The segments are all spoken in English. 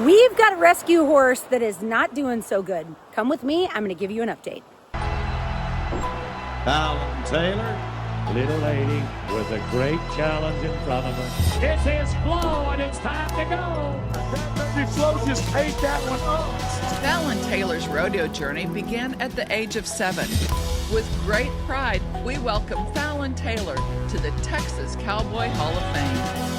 We've got a rescue horse that is not doing so good. Come with me, I'm going to give you an update. Fallon Taylor, little lady with a great challenge in front of her. This is Flo, and it's time to go. baby Flo just ate that one up. Fallon Taylor's rodeo journey began at the age of 7. With great pride, we welcome Fallon Taylor to the Texas Cowboy Hall of Fame.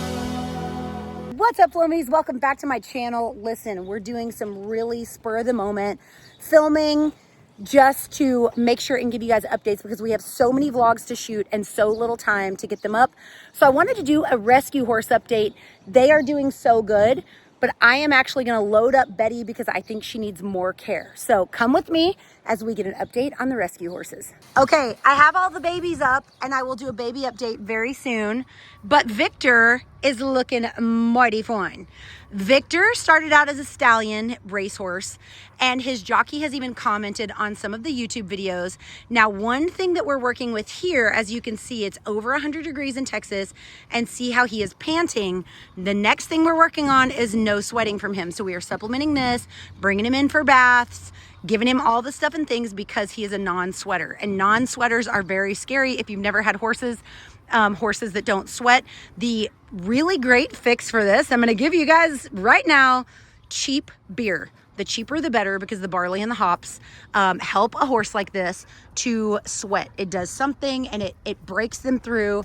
What's up, Flomies? Welcome back to my channel. Listen, we're doing some really spur of the moment filming just to make sure and give you guys updates because we have so many vlogs to shoot and so little time to get them up. So I wanted to do a rescue horse update. They are doing so good, but I am actually going to load up Betty because I think she needs more care. So come with me as we get an update on the rescue horses. Okay, I have all the babies up and I will do a baby update very soon, but Victor is looking mighty fine. Victor started out as a stallion racehorse, and his jockey has even commented on some of the YouTube videos. Now, one thing that we're working with here, as you can see, it's over 100 degrees in Texas, and see how he is panting. The next thing we're working on is no sweating from him. So we are supplementing this, bringing him in for baths, giving him all the stuff and things because he is a non-sweater, and non-sweaters are very scary if you've never had horses. Horses that don't sweat. The really great fix for this, I'm going to give you guys right now, cheap beer. The cheaper the better, because the barley and the hops help a horse like this to sweat. It does something and it breaks them through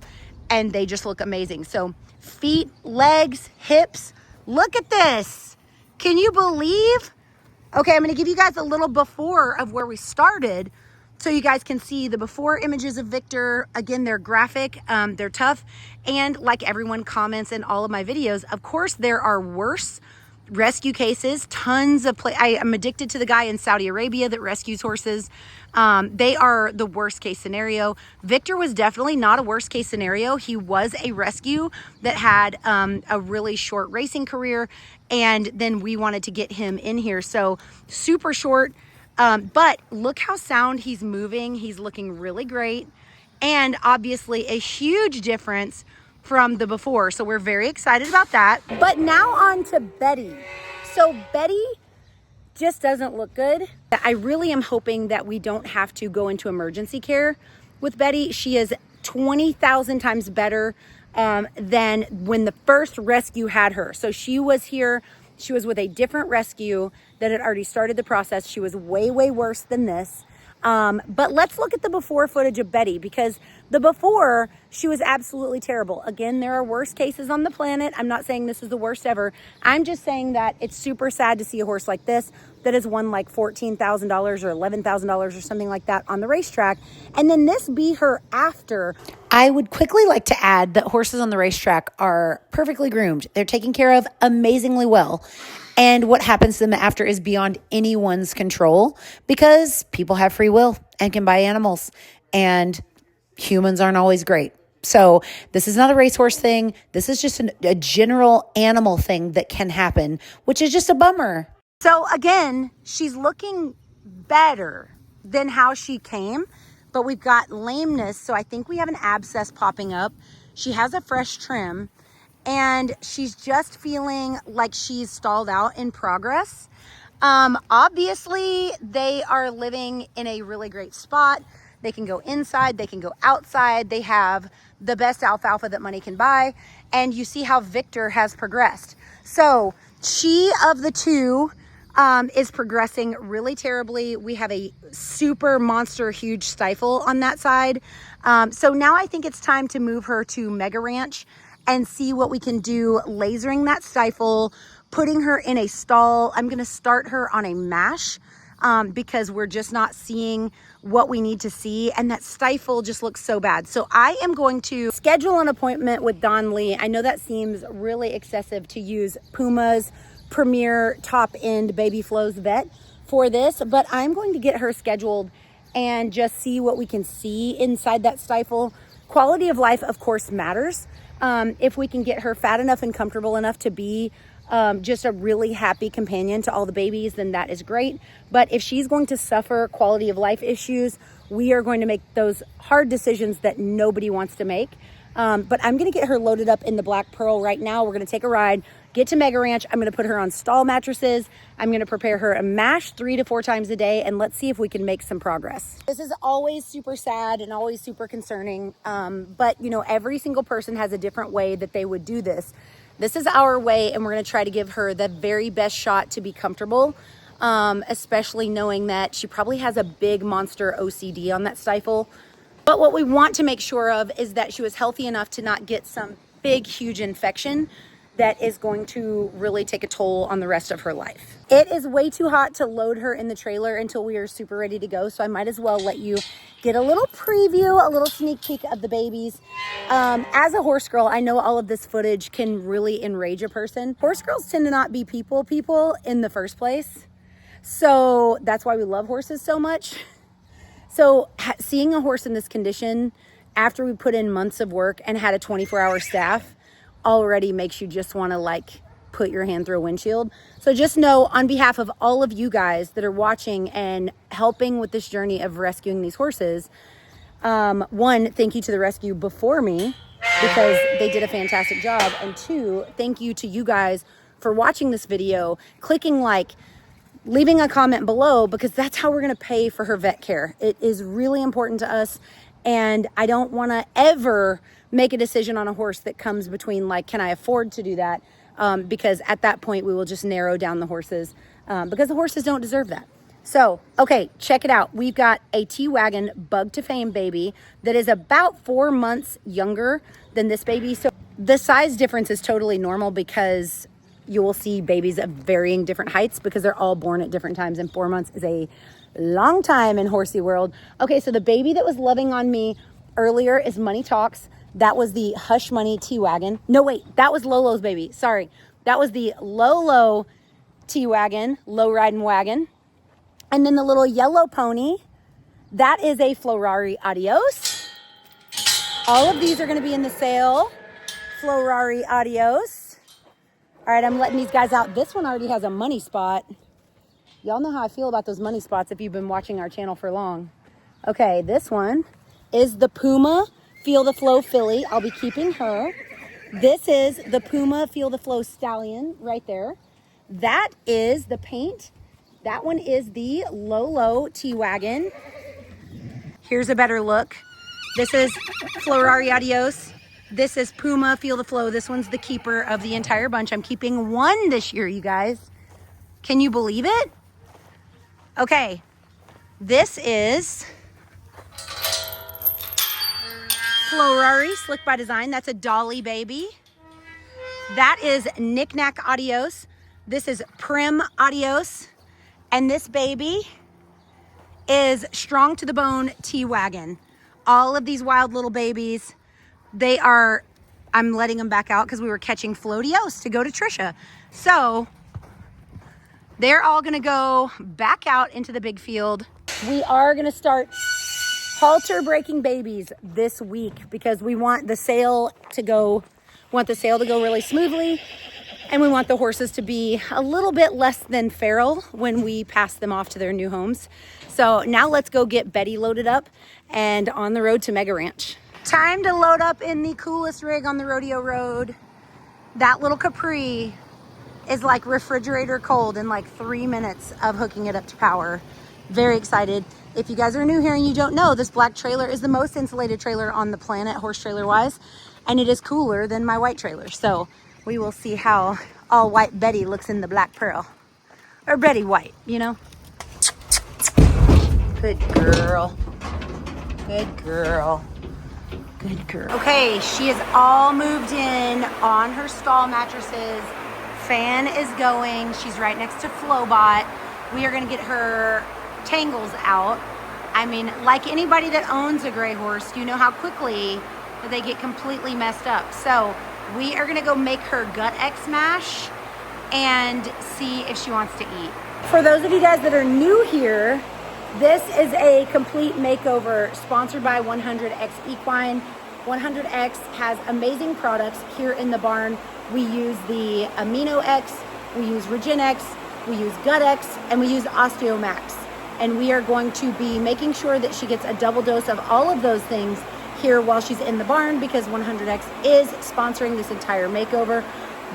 and they just look amazing. So feet, legs, hips, look at this. Can you believe? Okay, I'm going to give you guys a little before of where we started so you guys can see the before images of Victor. Again, they're graphic, they're tough, and like everyone comments in all of my videos, of course there are worse rescue cases, tons of I am addicted to the guy in Saudi Arabia that rescues horses. They are the worst case scenario. Victor was definitely not a worst case scenario. He was a rescue that had a really short racing career, and then we wanted to get him in here. So super short, but look how sound he's moving. He's looking really great, and obviously a huge difference from the before. So we're very excited about that. But now on to Betty. So Betty just doesn't look good. I really am hoping that we don't have to go into emergency care with Betty. She is 20,000 times better than when the first rescue had her. So she was here, she was with a different rescue that had already started the process. She was way, way worse than this. But let's look at the before footage of Betty, because the before, she was absolutely terrible. Again, there are worse cases on the planet. I'm not saying this is the worst ever. I'm just saying that it's super sad to see a horse like this that has won like $14,000 or $11,000 or something like that on the racetrack. And then this be her after. I would quickly like to add that horses on the racetrack are perfectly groomed. They're taken care of amazingly well. And what happens to them after is beyond anyone's control, because people have free will and can buy animals, and humans aren't always great. So this is not a racehorse thing. This is just a general animal thing that can happen, which is just a bummer. So again, she's looking better than how she came, but we've got lameness. So I think we have an abscess popping up. She has a fresh trim, and she's just feeling like she's stalled out in progress. Obviously, they are living in a really great spot. They can go inside, they can go outside. They have the best alfalfa that money can buy. And you see how Victor has progressed. So she of the two is progressing really terribly. We have a super monster huge stifle on that side. So now I think it's time to move her to Mega Ranch and see what we can do, lasering that stifle, putting her in a stall. I'm gonna start her on a mash because we're just not seeing what we need to see, and that stifle just looks so bad. So I am going to schedule an appointment with Don Lee. I know that seems really excessive to use Puma's premier top-end Baby Flo's vet for this, but I'm going to get her scheduled and just see what we can see inside that stifle. Quality of life, of course, matters. If we can get her fat enough and comfortable enough to be just a really happy companion to all the babies, then that is great. But if she's going to suffer quality of life issues, we are going to make those hard decisions that nobody wants to make. But I'm going to get her loaded up in the Black Pearl right now. We're going to take a ride, get to Mega Ranch. I'm going to put her on stall mattresses. I'm going to prepare her a mash 3 to 4 times a day, and let's see if we can make some progress. This is always super sad and always super concerning, but you know, every single person has a different way that they would do this. This is our way, and we're going to try to give her the very best shot to be comfortable, especially knowing that she probably has a big monster OCD on that stifle. But what we want to make sure of is that she was healthy enough to not get some big, huge infection that is going to really take a toll on the rest of her life. It is way too hot to load her in the trailer until we are super ready to go, so I might as well let you get a little preview, a little sneak peek of the babies. As a horse girl, I know all of this footage can really enrage a person. Horse girls tend to not be people in the first place, so that's why we love horses so much. So seeing a horse in this condition after we put in months of work and had a 24-hour staff already makes you just want to like put your hand through a windshield. So just know, on behalf of all of you guys that are watching and helping with this journey of rescuing these horses, one, thank you to the rescue before me because they did a fantastic job. And two, thank you to you guys for watching this video, clicking like, leaving a comment below, because that's how we're going to pay for her vet care. It is really important to us, and I don't want to ever make a decision on a horse that comes between like, can I afford to do that? Because at that point we will just narrow down the horses, because the horses don't deserve that. So, okay, check it out. We've got a T-Wagon Bug to Fame baby that is about 4 months younger than this baby. So the size difference is totally normal because you will see babies of varying different heights because they're all born at different times, and 4 months is a long time in horsey world. Okay, so the baby that was loving on me earlier is Money Talks. That was the Hush Money T-Wagon. No, wait, that was Lolo's baby. Sorry. That was the Lolo T-Wagon, low riding wagon. And then the little yellow pony, that is a Florari Adios. All of these are going to be in the sale. Florari Adios. All right, I'm letting these guys out. This one already has a money spot. Y'all know how I feel about those money spots if you've been watching our channel for long. Okay, this one is the Puma Feel the Flow filly. I'll be keeping her. This is the Puma Feel the Flow stallion right there. That is the paint. That one is the Lolo T-Wagon. Here's a better look. This is Florari Adios. This is Puma Feel the Flow. This one's the keeper of the entire bunch. I'm keeping one this year, you guys. Can you believe it? Okay, this is Florari Slick by Design. That's a Dolly baby. That is Knick Knack Adios. This is Prim Adios. And this baby is Strong to the Bone T-Wagon. All of these wild little babies, they are, I'm letting them back out because we were catching floatios to go to Trisha. So they're all gonna go back out into the big field. We are gonna start halter breaking babies this week because we want the sale to go, really smoothly. And we want the horses to be a little bit less than feral when we pass them off to their new homes. So now let's go get Betty loaded up and on the road to Mega Ranch. Time to load up in the coolest rig on the rodeo road. That little Capri is like refrigerator cold in like 3 minutes of hooking it up to power. Very excited. If you guys are new here and you don't know, this black trailer is the most insulated trailer on the planet, horse trailer wise, and it is cooler than my white trailer. So we will see how all white Betty looks in the black pearl, or Betty white, you know. Good girl. Good girl. Good girl. Okay, she is all moved in on her stall mattresses. Fan is going. She's right next to Flowbot. We are gonna get her tangles out. I mean, like anybody that owns a gray horse, you know how quickly they get completely messed up. So we are gonna go make her gut X mash and see if she wants to eat. For those of you guys that are new here, this is a complete makeover sponsored by 100X Equine. 100X has amazing products here in the barn. We use the Amino X, we use Regen X, we use Gut X, and we use Osteomax. And we are going to be making sure that she gets a double dose of all of those things here while she's in the barn because 100X is sponsoring this entire makeover.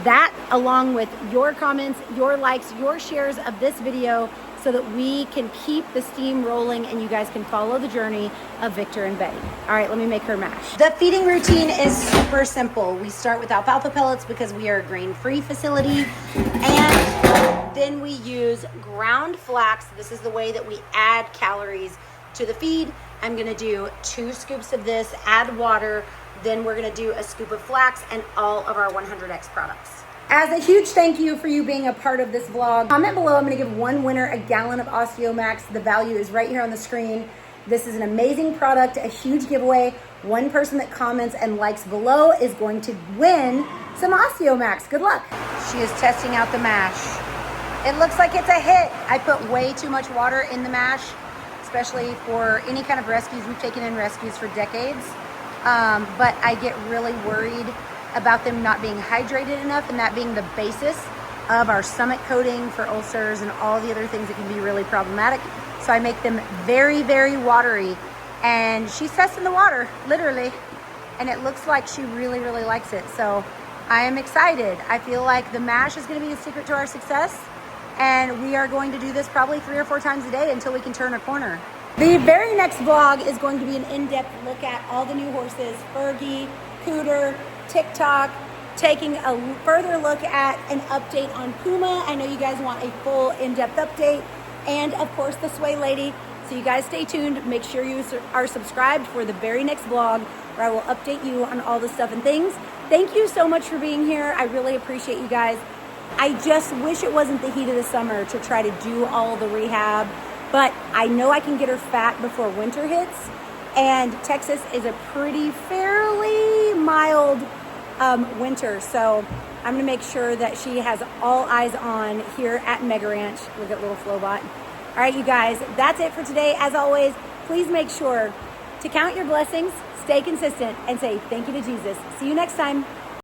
That, along with your comments, your likes, your shares of this video, so that we can keep the steam rolling and you guys can follow the journey of Victor and Betty. All right, let me make her mash. The feeding routine is super simple. We start with alfalfa pellets because we are a grain-free facility, and then we use ground flax. This is the way that we add calories to the feed. I'm gonna do 2 scoops of this, add water, then we're gonna do a scoop of flax and all of our 100X products. As a huge thank you for you being a part of this vlog, comment below. I'm gonna give one winner a gallon of Osteomax. The value is right here on the screen. This is an amazing product, a huge giveaway. One person that comments and likes below is going to win some Osteomax. Good luck. She is testing out the mash. It looks like it's a hit. I put way too much water in the mash, especially for any kind of rescues. We've taken in rescues for decades, but I get really worried about them not being hydrated enough, and that being the basis of our stomach coating for ulcers and all the other things that can be really problematic. So I make them very, very watery, and she's testing the water, literally, and it looks like she really, really likes it. So I am excited. I feel like the mash is gonna be the secret to our success, and we are going to do this probably 3 or 4 times a day until we can turn a corner. The very next vlog is going to be an in-depth look at all the new horses, Fergie, Cooter, TikTok, taking a further look at an update on Puma. I know you guys want a full in-depth update, and of course the Sway Lady. So you guys stay tuned. Make sure you are subscribed for the very next vlog, where I will update you on all the stuff and things. Thank you so much for being here. I really appreciate you guys. I just wish it wasn't the heat of the summer to try to do all the rehab, but I know I can get her fat before winter hits. And Texas is a fairly mild winter, so I'm gonna make sure that she has all eyes on here at Mega Ranch. Look at little Flowbot. All right, you guys, that's it for today. As always, please make sure to count your blessings, stay consistent, and say thank you to Jesus. See you next time.